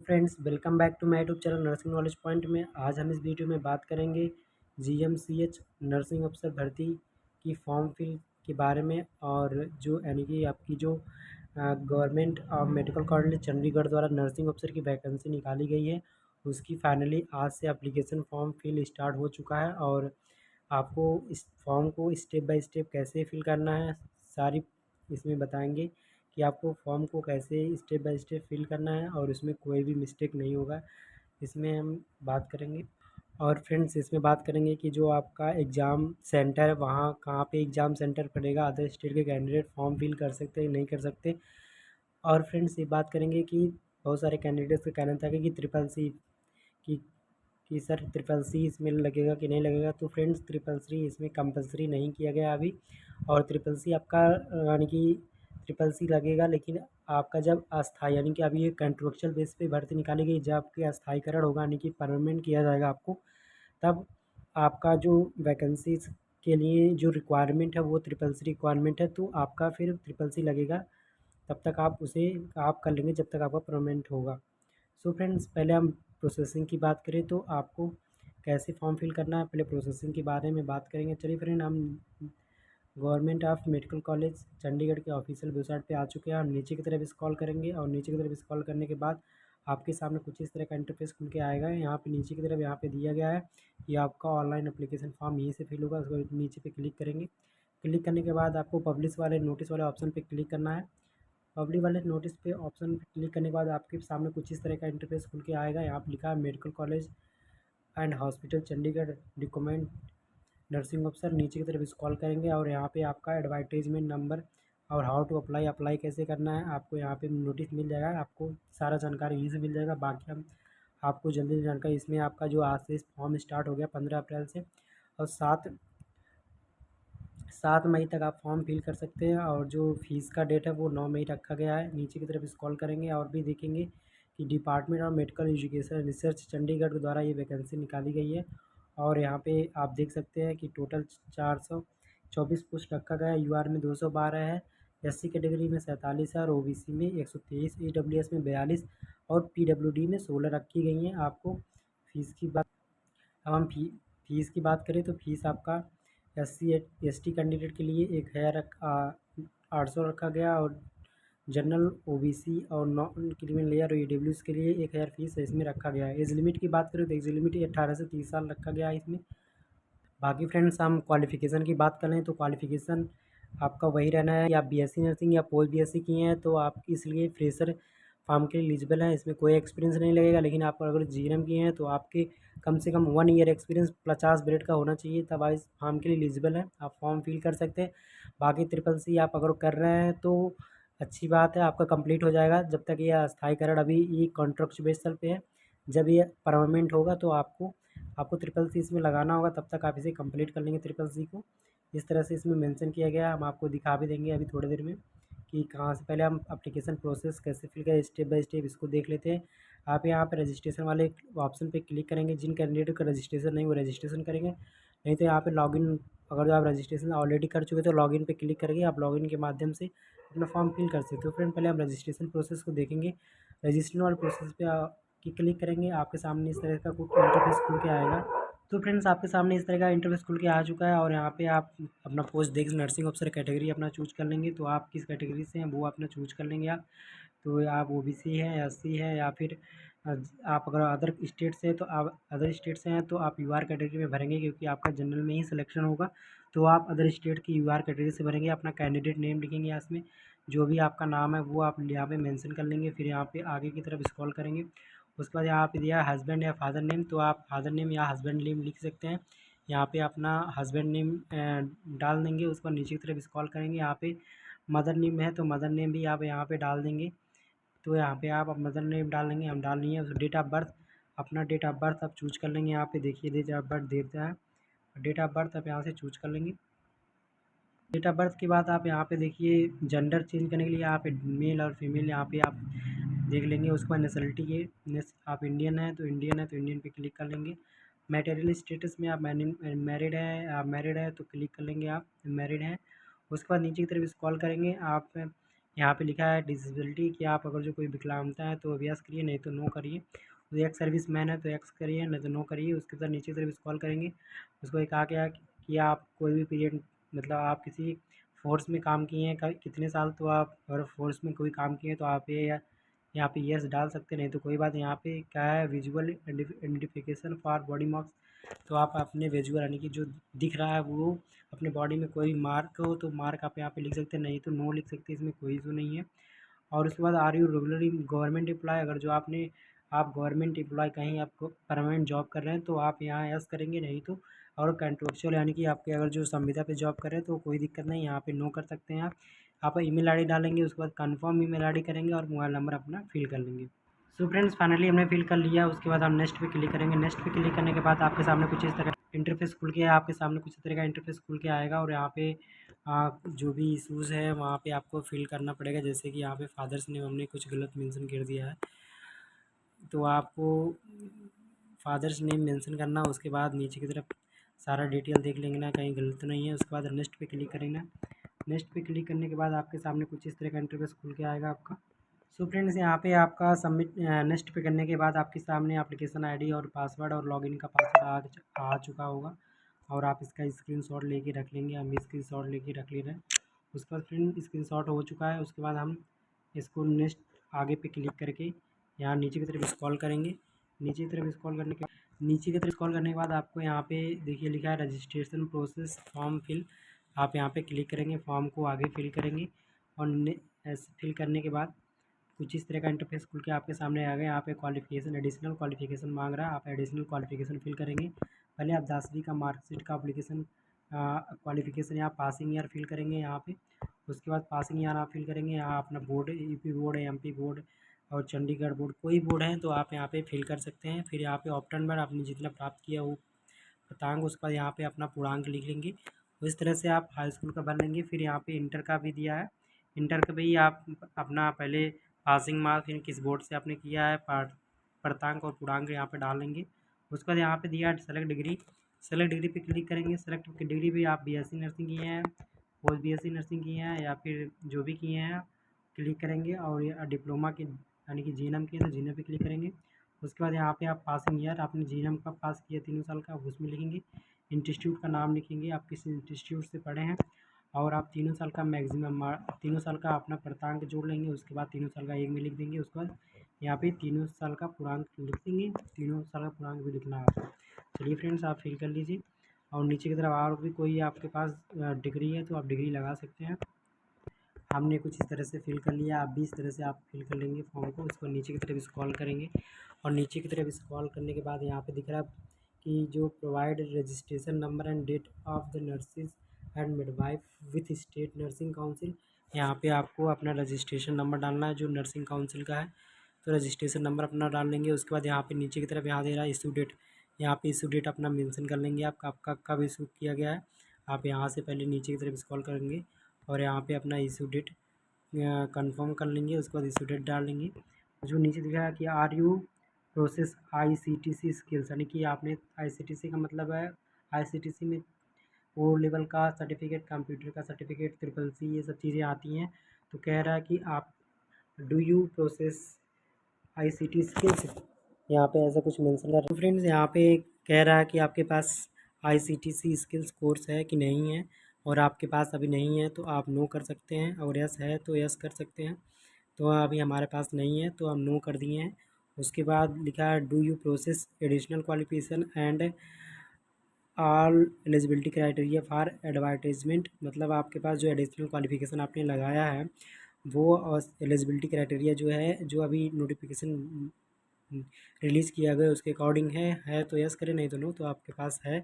Friends, welcome back to my YouTube channel nursing knowledge point में। आज हम इस वीडियो में बात करेंगे जीएमसीएच नर्सिंग अफसर भर्ती की फॉर्म फिल के बारे में। और जो यानी कि आपकी जो government of medical college Chandigarh द्वारा नर्सिंग अफसर की वैकेंसी निकाली गई है, उसकी फाइनली आज से एप्लीकेशन फॉर्म फिल स्टार्ट हो चुका है। और आपको इस फॉर्म को स्टेप बाय स्टेप कैसे फिल करना है, सारी इसमें बताएंगे कि आपको फॉर्म को कैसे स्टेप बाय स्टेप फिल करना है और इसमें कोई भी मिस्टेक नहीं होगा, इसमें हम बात करेंगे। और फ्रेंड्स, इसमें बात करेंगे कि जो आपका एग्ज़ाम सेंटर है वहाँ कहाँ पे एग्ज़ाम सेंटर पड़ेगा, अदर स्टेट के कैंडिडेट फॉर्म फिल कर सकते हैं नहीं कर सकते। और फ्रेंड्स, ये बात करेंगे कि बहुत सारे कैंडिडेट्स का कहना था कि ट्रिपल सी की कि सर ट्रिपल सी इसमें लगेगा कि नहीं लगेगा। तो फ्रेंड्स, ट्रिपल सी इसमें कंपलसरी नहीं किया गया अभी। और ट्रिपल सी आपका यानी कि ट्रिपल सी लगेगा, लेकिन आपका जब अस्थाई यानी कि अभी ये कंट्रोक्चुअल बेस पे भर्ती निकाली गई, जब आपकी अस्थायीकरण होगा यानी कि परमानेंट किया जाएगा आपको, तब आपका जो वैकेंसीज के लिए जो रिक्वायरमेंट है वो ट्रिपल सी रिक्वायरमेंट है, तो आपका फिर ट्रिपल सी लगेगा। तब तक आप उसे आप कर लेंगे जब तक आपका परमानेंट होगा। सो फ्रेंड्स, पहले हम प्रोसेसिंग की बात करें तो आपको कैसे फॉर्म फिल करना है, पहले प्रोसेसिंग के बारे में बात करेंगे। चलिए फ्रेंड, हम government of medical college Chandigarh के ऑफिशियल वेबसाइट पे आ चुके हैं। हम नीचे की तरफ स्क्रॉल करेंगे और नीचे की तरफ स्क्रॉल करने के बाद आपके सामने कुछ इस तरह का इंटरफेस खुल के आएगा। यहाँ पे नीचे की तरफ यहाँ पे दिया गया है कि आपका ऑनलाइन एप्लीकेशन फॉर्म यहीं से फिल होगा। उसको नीचे पे क्लिक करेंगे। क्लिक करने के बाद आपको पब्लिश वाले नोटिस वाले ऑप्शन पे क्लिक करना है। पब्लिक वाले नोटिस पे ऑप्शन पे क्लिक करने के बाद आपके सामने कुछ इस तरह का इंटरफेस खुल के आएगा। यहाँ पे लिखा है medical college and hospital Chandigarh recommend nursing अफसर। नीचे की तरफ स्क्रॉल करेंगे और यहाँ पे आपका एडवर्टाइजमेंट नंबर और हाउ टू अप्लाई अप्लाई कैसे करना है आपको यहाँ पे नोटिस मिल जाएगा। आपको सारा जानकारी यहीं से मिल जाएगा। बाकी हम आपको जल्दी जानकारी, इसमें आपका जो आज से फॉर्म स्टार्ट हो गया 15 अप्रैल से, और 7 मई तक आप फॉर्म फिल कर सकते हैं। और जो फीस का डेट है वो 9 मई रखा गया है। नीचे की तरफ स्क्रॉल करेंगे और भी देखेंगे कि department of medical education research Chandigarh के द्वारा ये वैकेंसी निकाली गई है। और यहाँ पे आप देख सकते हैं कि टोटल 424 पोस्ट रखा गया है। यूआर में 212 है, एससी कैटेगरी में 47 है, और ओबीसी में 123, ईडब्ल्यूएस में 42 और पीडब्ल्यूडी में 16 रखी गई हैं। आपको फीस की बात अब हम फीस की बात करें तो फीस आपका SC ST कैंडिडेट के लिए 800 रखा गया, और जनरल ओबीसी और नॉन क्रिमिनल लेयर और ईडब्ल्यूएस के लिए 1000 फीस इसमें रखा गया है। एज लिमिट की बात करें तो एज लिमिट 18 से 30 साल रखा गया है इसमें। बाकी फ्रेंड्स, हम क्वालिफ़िकेशन की बात करें तो क्वालिफ़िकेशन आपका वही रहना है कि आप बीएससी नर्सिंग या पोस्ट बीएससी किए हैं तो आप इसलिए फ्रेशर फार्म के लिए एलिजिबल हैं। इसमें कोई एक्सपीरियंस नहीं लगेगा। लेकिन आप अगर जीएनएम किए हैं तो आपके कम से कम 1 ईयर एक्सपीरियंस 50 मिनट का होना चाहिए, तब आप इस फार्म के लिए एलिजिबल हैं, आप फॉर्म फिल कर सकते हैं। बाकी ट्रिपल सी आप अगर कर रहे हैं तो अच्छी बात है, आपका कंप्लीट हो जाएगा। जब तक ये अस्थायीकरण अभी ये कॉन्ट्रैक्ट बेसिस पे है, जब ये परमानेंट होगा तो आपको आपको ट्रिपल सी इसमें लगाना होगा, तब तक आप इसे कंप्लीट कर लेंगे ट्रिपल सी को। इस तरह से इसमें मेंशन किया गया है। हम आपको दिखा भी देंगे अभी थोड़ी देर में कि कहाँ से। पहले हम एप्लीकेशन प्रोसेस कैसे फिल करें स्टेप बाय स्टेप, इसको देख लेते हैं। आप यहाँ पे रजिस्ट्रेशन वाले ऑप्शन पे क्लिक करेंगे। जिन कैंडिडेट का रजिस्ट्रेशन नहीं वो रजिस्ट्रेशन करेंगे, नहीं तो यहाँ पे लॉगिन, अगर आप रजिस्ट्रेशन ऑलरेडी कर चुके तो लॉगिन पे क्लिक करके आप लॉगिन के माध्यम से अपना फॉर्म फिल कर सकते हो। फ्रेंड, पहले हम रजिस्ट्रेशन प्रोसेस को देखेंगे। रजिस्ट्रेशन वाले प्रोसेस पे कि क्लिक करेंगे, आपके सामने इस तरह का कुछ इंटरफेस खुल के आएगा। तो फ्रेंड्स, आपके सामने इस तरह का इंटरफेस खुल के आ चुका है। और यहाँ पे आप अपना पोस्ट देख नर्सिंग ऑफिसर कैटेगरी अपना चूज कर लेंगे। तो आप किस कैटेगरी से हैं वो अपना चूज कर लेंगे आप। तो आप ओबीसी हैं, एससी हैं, या फिर आप अगर अदर स्टेट से हैं तो आप अदर स्टेट से हैं तो आप यूआर कैटेगरी में भरेंगे, क्योंकि आपका जनरल में ही सिलेक्शन होगा। तो आप अदर स्टेट की यूआर कैटेगरी से भरेंगे। अपना कैंडिडेट नेम लिखेंगे यहाँ इसमें, जो भी आपका नाम है वो आप यहाँ पे मेंशन कर लेंगे। फिर यहाँ पे आगे की तरफ स्क्रॉल करेंगे। उसके बाद यहाँ पे दिया है हस्बैंड या फादर नेम, तो आप फादर नेम या हस्बैंड नेम लिख सकते हैं। यहाँ पे अपना हस्बैंड नेम डाल देंगे। उसके बाद नीचे की तरफ स्क्रॉल करेंगे। यहाँ पे मदर नेम है तो मदर नेम भी आप यहाँ पे डाल देंगे। तो यहाँ पे आप मदर नेम डाल देंगे, हम डाल नहीं है। डेट ऑफ बर्थ, अपना डेट ऑफ बर्थ आप चूज कर लेंगे। यहाँ पे देखिए डेट ऑफ बर्थ देता है, डेट ऑफ बर्थ आप यहाँ से चूज कर लेंगे। डेट ऑफ बर्थ के बाद आप यहाँ पे देखिए जेंडर चेंज करने के लिए यहाँ पे मेल और फीमेल यहाँ पे आप देख लेंगे। उसके बाद नेशनलिटी के आप इंडियन है तो इंडियन है तो इंडियन पे क्लिक कर लेंगे। मैटेरियल स्टेटस में आप मैरिड है, आप मैरिड है तो क्लिक कर लेंगे, आप मैरिड हैं। उसके बाद नीचे की तरफ स्क्रॉल करेंगे। आप यहाँ पे लिखा है डिसेबिलिटी कि आप अगर जो कोई विकलांगता है तो यस करिए, नहीं तो नो करिए। तो एक्स सर्विस मैन है तो एक्स करिए, नहीं तो नो करिए। उसके बाद नीचे की तरफ स्क्रॉल करेंगे, उसको ये कहा गया कि आप कोई भी पीरियड मतलब आप किसी फ़ोर्स में काम किए हैं कितने साल, तो आप अगर फ़ोर्स में कोई काम किए हैं तो आप ये यहाँ पे यस डाल सकते हैं, नहीं तो कोई बात। यहाँ पे क्या है, visual identification for body marks, तो आप अपने विजुअल यानी कि जो दिख रहा है वो अपने बॉडी में कोई मार्क हो तो मार्क आप यहाँ पे लिख सकते हैं, नहीं तो नो लिख सकते हैं, इसमें कोई इशू नहीं है। और उसके बाद are you regularly government employ, अगर जो आप गवर्नमेंट एम्प्लॉय कहीं आपको परमानेंट जॉब कर रहे हैं तो आप यहाँ यस करेंगे, नहीं तो और कंट्रोक्चुअल यानी कि आपके अगर जो संविदा पे जॉब कर रहे हैं तो कोई दिक्कत नहीं, यहाँ पे नो कर सकते हैं आप ईमेल आईडी डालेंगे, उसके बाद कंफर्म ईमेल आईडी करेंगे और मोबाइल नंबर अपना फिल कर लेंगे। सो फ्रेंड्स फाइनली हमने फिल कर लिया। उसके बाद हम नेक्स्ट पे क्लिक करेंगे। नेक्स्ट पे क्लिक करने के बाद आपके सामने कुछ इस तरह इंटरफेस खुल के आपके सामने कुछ इस तरह का इंटरफेस खुल के आएगा और यहाँ पे जो भी इशूज़ है वहाँ पे आपको फिल करना पड़ेगा। जैसे कि यहाँ पे फादर्स नेम हमने कुछ गलत मेंशन कर दिया है तो आपको फादर्स नेम मेंशन करना। उसके बाद नीचे की तरफ सारा डिटेल देख लेंगे ना कहीं गलत तो नहीं है। उसके बाद नेक्स्ट पे क्लिक करेंगे ना। नेक्स्ट पे क्लिक करने के बाद आपके सामने कुछ इस तरह का इंटरफेस खुल के आएगा आपका। सो फ्रेंड्स यहाँ पे आपका सबमिट नेक्स्ट पे करने के बाद आपके सामने एप्लीकेशन आईडी और पासवर्ड और लॉगिन का पासवर्ड आ चुका होगा और आप इसका स्क्रीनशॉट लेके रख लेंगे। हम स्क्रीनशॉट लेके रख ले रहे हैं। उसके बाद फ्रेंड स्क्रीनशॉट हो चुका है। उसके बाद हम इसको नेक्स्ट आगे पे क्लिक करके यहाँ नीचे की तरफ स्क्रॉल करेंगे। नीचे की तरफ स्क्रॉल करने के नीचे की तरफ स्क्रॉल करने के बाद आपको यहाँ पे देखिए लिखा है रजिस्ट्रेशन प्रोसेस फॉर्म फिल। आप यहाँ पे क्लिक करेंगे, फॉर्म को आगे फिल करेंगे और फिल करने के बाद कुछ इस तरह का इंटरफेस खुल के आपके सामने आ गया। यहाँ पे क्वालिफिकेशन एडिशनल क्वालिफिकेशन मांग रहा है, आप एडिशनल क्वालिफिकेशन फिल करेंगे। पहले आप 10वीं का मार्कशीट का एप्लीकेशन क्वालिफिकेशन यहाँ पासिंग ईयर फिल करेंगे यहाँ पे। उसके बाद पासिंग ईयर आप फिल करेंगे। यहाँ अपना बोर्ड यूपी बोर्ड है, एमपी बोर्ड और चंडीगढ़ बोर्ड कोई बोर्ड है तो आप यहाँ पे फिल कर सकते हैं। फिर यहाँ पे ऑप्शन में आपने जितना प्राप्त किया वो बताएंगे। उसके बाद यहाँ पे अपना पूर्णांक लिख लेंगे। तो इस तरह से आप हाई स्कूल का भर लेंगे। फिर यहाँ पे इंटर का भी दिया है, इंटर का भी आप अपना पहले पासिंग मार्क्स फिर किस बोर्ड से आपने किया है प्राप्तांक और पूर्णांक यहाँ पे डालेंगे। उसके बाद यहाँ पे दिया है सेलेक्ट डिग्री, सेलेक्ट डिग्री पे क्लिक करेंगे। सेलेक्ट डिग्री भी आप बीएससी नर्सिंग किए हैं, पोस्ट बीएससी नर्सिंग किए हैं या फिर जो भी किए हैं क्लिक करेंगे। और ये डिप्लोमा के यानी कि जीएनएम किए तो जीएनएम पे क्लिक करेंगे। उसके बाद यहाँ पे आप पासिंग ईयर आपने जीएनएम का पास किया 3 साल का उसमें लिखेंगे। इंस्टीट्यूट का नाम लिखेंगे, आप किस इंस्टीट्यूट से पढ़े हैं और आप 3 साल का मैक्सिमम 3 साल का अपना प्राप्तांक जोड़ लेंगे। उसके बाद 3 साल का एक में लिख देंगे। उसके बाद यहाँ पे 3 साल का पूर्णांक लिख देंगे। 3 साल का पूर्णांक भी लिखना है आपको। चलिए फ्रेंड्स आप फिल कर लीजिए। और नीचे की तरफ और भी कोई आपके पास डिग्री है तो आप डिग्री लगा सकते हैं। हमने कुछ इस तरह से फिल कर लिया, आप भी इस तरह से आप फिल कर लेंगे फॉर्म को। उसको नीचे की तरफ स्क्रॉल करेंगे और नीचे की तरफ स्क्रॉल करने के बाद यहाँ पे दिख रहा है कि जो provide registration number and date of the nurses and midwife with state nursing council. यहाँ पे आपको अपना रजिस्ट्रेशन नंबर डालना है जो नर्सिंग काउंसिल का है, तो रजिस्ट्रेशन नंबर अपना डाल लेंगे। उसके बाद यहाँ पे नीचे की तरफ यहाँ दे रहा है इशू डेट, यहाँ पे इशू डेट अपना मेंशन कर लेंगे आप कब कब इशू किया गया है। आप यहाँ से पहले नीचे की तरफ स्क्रॉल करेंगे और यहाँ पे अपना इशू डेट कंफर्म कर लेंगे। उसके बाद इशू डेट डाल लेंगे। जो नीचे दिखा है कि are you process ICTC skills, यानी कि आपने आईसीटीसी का मतलब है आईसीटीसी में ओ लेवल का सर्टिफिकेट, कंप्यूटर का सर्टिफिकेट, ट्रिपल सी ये सब चीज़ें आती हैं। तो कह रहा है कि आप do you process ICT skills, यहाँ पे ऐसा कुछ मेंशन कर रहा है। फ्रेंड्स यहाँ पे कह रहा है कि आपके पास आईसीटीसी स्किल्स कोर्स है कि नहीं है, और आपके पास अभी नहीं है तो आप नो कर सकते हैं, और यस है तो यस कर सकते हैं। तो अभी हमारे पास नहीं है तो हम नो कर दिए हैं। उसके बाद लिखा है do you process additional qualification and all eligibility criteria for advertisement, मतलब आपके पास जो एडिशनल क्वालिफिकेशन आपने लगाया है वो एलिजिबिलिटी क्राइटेरिया जो है जो अभी नोटिफिकेशन रिलीज़ किया गया उसके अकॉर्डिंग है तो यस करें, नहीं तो नो। तो आपके पास है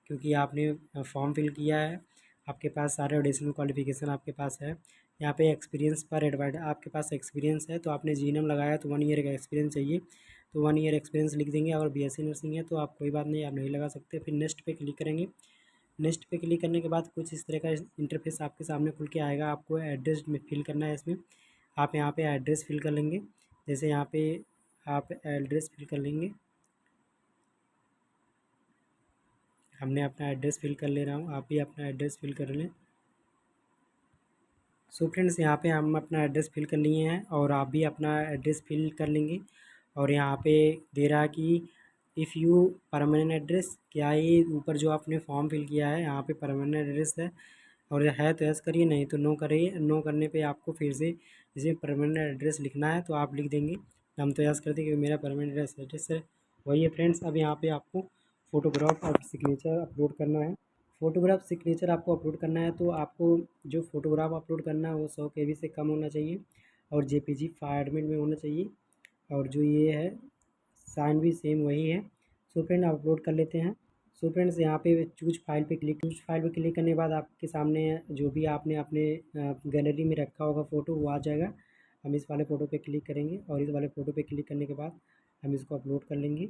क्योंकि आपने फॉर्म फिल किया है, आपके पास सारे एडिशनल क्वालिफिकेशन आपके पास है। यहाँ पे एक्सपीरियंस पर एडवाइड आपके पास एक्सपीरियंस है तो आपने जीएनएम लगाया तो 1 ईयर का एक्सपीरियंस चाहिए, तो 1 ईयर एक्सपीरियंस लिख देंगे। अगर बीएससी नर्सिंग है तो आप कोई बात नहीं, आप नहीं लगा सकते। फिर नेक्स्ट पे क्लिक करेंगे। नेक्स्ट पे क्लिक करने के बाद कुछ इस तरह का इंटरफेस आपके सामने खुल के आएगा। आपको एड्रेस में फिल करना है इसमें। आप यहाँ पे एड्रेस फिल कर लेंगे। जैसे यहाँ पे आप एड्रेस फिल कर लेंगे, हमने अपना एड्रेस फिल कर ले रहा हूँ, आप भी अपना एड्रेस फिल कर लें। सो फ्रेंड्स यहाँ पे हम अपना एड्रेस फिल कर लिए हैं और आप भी अपना एड्रेस फिल कर लेंगे। और यहाँ पे दे रहा है कि इफ़ यू परमानेंट एड्रेस, क्या ये ऊपर जो आपने फॉर्म फिल किया है यहाँ पे परमानेंट एड्रेस है, और है तो यस करिए, नहीं तो नो करिए। नो करने पे आपको फिर से इसे परमानेंट एड्रेस लिखना है तो आप लिख देंगे। हम तो यस करते क्योंकि मेरा परमानेंट एड्रेस है वही है फ्रेंड्स। अब यहाँ पे आपको फ़ोटोग्राफ और सिग्नेचर अपलोड करना है। फ़ोटोग्राफ सिग्नेचर आपको अपलोड करना है तो आपको जो फ़ोटोग्राफ अपलोड करना है वो 100 KB से कम होना चाहिए और JPG फॉर्मेट में होना चाहिए। और जो ये है साइन भी सेम वही है। सो फ्रेंड अपलोड कर लेते हैं। सो फ्रेंड्स यहाँ पे चूज फाइल पे क्लिक करने के बाद आपके सामने जो भी आपने अपने गैलरी में रखा होगा फ़ोटो वो आ जाएगा। हम इस वाले फ़ोटो पे क्लिक करेंगे और इस वाले फ़ोटो पे क्लिक करने के बाद हम इसको अपलोड कर लेंगे।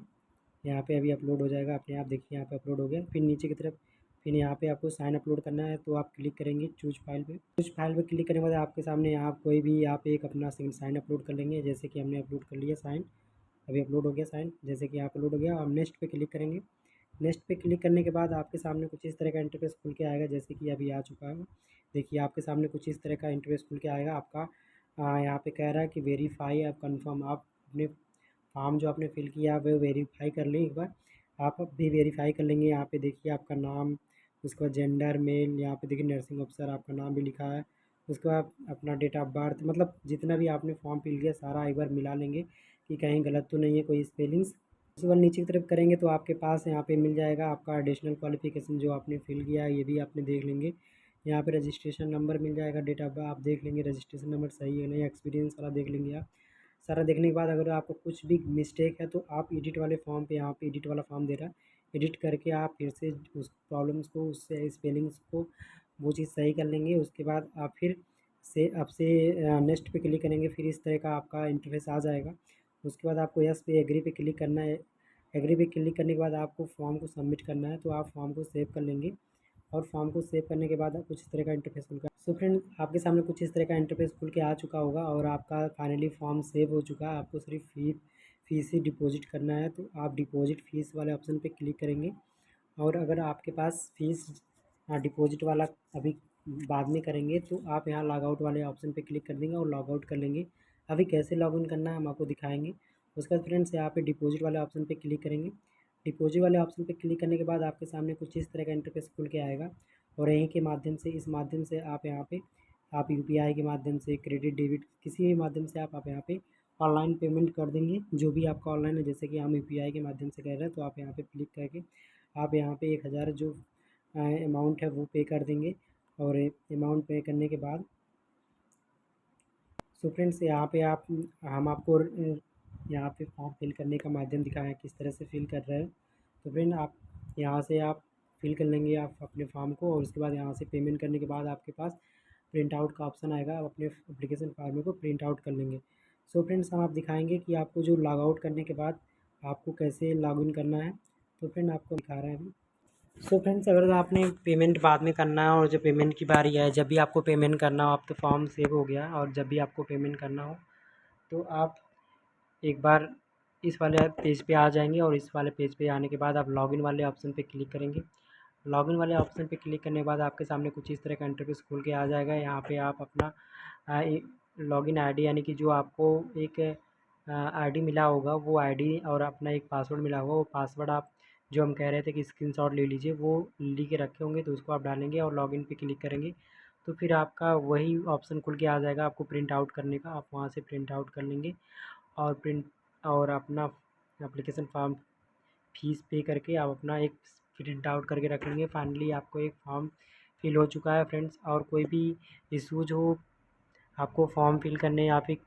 यहाँ पे अभी अपलोड हो जाएगा अपने आप, देखिए यहाँ पे अपलोड हो गया। फिर नीचे की तरफ फिर यहाँ पे आपको साइन अपलोड करना है तो आप क्लिक करेंगे चूज फाइल पे क्लिक करने के बाद आपके सामने आप कोई भी आप एक अपना साइन अपलोड कर लेंगे। जैसे कि हमने अपलोड कर लिया साइन, अभी अपलोड हो गया साइन, जैसे कि यहाँ अपलोड हो गया। हम नेक्स्ट पे क्लिक करेंगे। नेक्स्ट पे क्लिक करने के बाद आपके सामने कुछ इस तरह का इंटरफेस खुल के आएगा, जैसे कि अभी आ चुका है। देखिए आपके सामने कुछ इस तरह का इंटरफेस खुल के आएगा आपका। यहाँ पे कह रहा है कि वेरीफाई आप कंफर्म, आप अपने फॉर्म जो आपने फिल किया है वो वेरीफाई कर लें एक बार। आप भी वेरीफाई कर लेंगे। यहाँ पे देखिए आपका नाम, उसके बाद जेंडर मेल, यहाँ पे देखिए नर्सिंग ऑफिसर आपका नाम भी लिखा है। उसके बाद अपना डेट ऑफ बर्थ, मतलब जितना भी आपने फॉर्म फिल किया सारा एक बार मिला लेंगे कि कहीं गलत तो नहीं है कोई स्पेलिंग्स। उसके बाद नीचे की तरफ करेंगे तो आपके पास यहाँ पे मिल जाएगा आपका एडिशनल क्वालिफिकेशन जो आपने फिल किया है, ये भी आपने देख लेंगे। यहाँ पे रजिस्ट्रेशन नंबर मिल जाएगा, डेट ऑफ बर्थ आप देख लेंगे रजिस्ट्रेशन नंबर सही है नहीं, एक्सपीरियंस वाला देख लेंगे आप। सारा देखने के बाद अगर आपको कुछ भी मिस्टेक है तो आप एडिट वाले फॉर्म पे, यहाँ पे एडिट वाला फॉर्म दे रहा है, एडिट करके आप फिर से उस प्रॉब्लम्स को, उससे स्पेलिंग्स को वो चीज़ सही कर लेंगे। उसके बाद आप फिर से आपसे नेक्स्ट पे क्लिक करेंगे, फिर इस तरह का आपका इंटरफेस आ जाएगा। उसके बाद आपको यस पे एग्री पे क्लिक करना है। एग्री पे क्लिक करने के बाद आपको फॉर्म को सबमिट करना है तो आप फॉर्म को सेव कर लेंगे। और फॉर्म को सेव करने के बाद कुछ इस तरह का इंटरफेस खुल का, सो फ्रेंड आपके सामने कुछ इस तरह का इंटरफेस खुल के आ चुका होगा और आपका फाइनली फॉर्म सेव हो चुका है। आपको सिर्फ फीस ही डिपॉजिट करना है तो आप डिपॉजिट फीस वाले ऑप्शन पे क्लिक करेंगे। और अगर आपके पास फीस डिपॉजिट वाला अभी बाद में करेंगे तो आप यहाँ लॉग आउट वाले ऑप्शन पे क्लिक कर देंगे और लॉग आउट कर लेंगे। अभी कैसे लॉग इन करना है हम आपको दिखाएंगे। उसके बाद फ्रेंड्स यहाँ पे डिपॉजिट वाले ऑप्शन पे क्लिक करेंगे। डिपॉजिट वाले ऑप्शन पे क्लिक करने के बाद आपके सामने कुछ इस तरह का इंटरफेस खुल के आएगा और यहीं के माध्यम से, इस माध्यम से आप यहाँ पे आप UPI के माध्यम से, क्रेडिट डेबिट किसी भी माध्यम से आप यहाँ पे ऑनलाइन पेमेंट कर देंगे जो भी आपका ऑनलाइन है। जैसे कि हम UPI के माध्यम से कर रहे हैं तो आप यहाँ पे क्लिक करके आप यहाँ पे 1000 जो अमाउंट है वो पे कर देंगे। और अमाउंट पे करने के बाद सो फ्रेंड्स यहाँ पे आप हम आपको यहाँ पे फॉर्म फिल करने का माध्यम दिखाएं किस तरह से फिल कर रहे हैं। तो फ्रेंड आप यहाँ से आप फिल कर लेंगे आप अपने फॉर्म को और उसके बाद यहाँ से पेमेंट करने के बाद आपके पास प्रिंट आउट का ऑप्शन आएगा, आप अपने एप्लीकेशन फॉर्म को प्रिंट आउट कर लेंगे। सो फ्रेंड्स हम आप दिखाएंगे कि आपको जो लॉग आउट करने के बाद आपको कैसे लॉग इन करना है। तो फ्रेंड आपको दिखा रहे हैं अभी। सो फ्रेंड्स अगर आपने पेमेंट बाद में करना है और जब पेमेंट की बारी है, जब भी आपको पेमेंट करना हो, आप तो फॉर्म सेव हो गया और जब भी आपको पेमेंट करना हो तो आप एक बार इस वाले पेज पे आ जाएंगे और इस वाले पेज पे आने के बाद आप लॉगिन वाले ऑप्शन पे क्लिक करेंगे। लॉगिन वाले ऑप्शन पे क्लिक करने के बाद आपके सामने कुछ इस तरह का इंटरफेस खुल के आ जाएगा। यहाँ पे आप अपना लॉगिन आईडी यानी कि जो आपको एक आईडी मिला होगा वो आईडी और अपना एक पासवर्ड मिला होगा वो पासवर्ड आप जो हम कह रहे थे कि स्क्रीनशॉट ले लीजिए वो लिख के रखे होंगे तो उसको आप डालेंगे और लॉगिन पे क्लिक करेंगे तो फिर आपका वही ऑप्शन खुल के आ जाएगा आपको प्रिंट आउट करने का। आप वहाँ से प्रिंट आउट कर लेंगे और प्रिंट और अपना एप्लीकेशन फॉर्म फीस पे करके आप अपना एक प्रिंट आउट करके रख लेंगे। फाइनली आपको एक फॉर्म फिल हो चुका है फ्रेंड्स। और कोई भी इशूज हो आपको फॉर्म फिल करने या फिर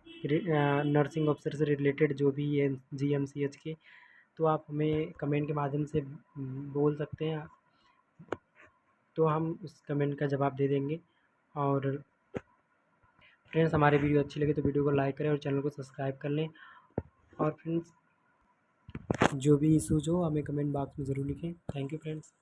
नर्सिंग ऑफिसर से रिलेटेड जो भी है GMCH के, तो आप हमें कमेंट के माध्यम से बोल सकते हैं तो हम उस कमेंट का जवाब दे देंगे। और फ्रेंड्स हमारे वीडियो अच्छी लगे तो वीडियो को लाइक करें और चैनल को सब्सक्राइब कर लें। और फ्रेंड्स जो भी इशूज हो हमें कमेंट बॉक्स में ज़रूर लिखें। Thank you friends.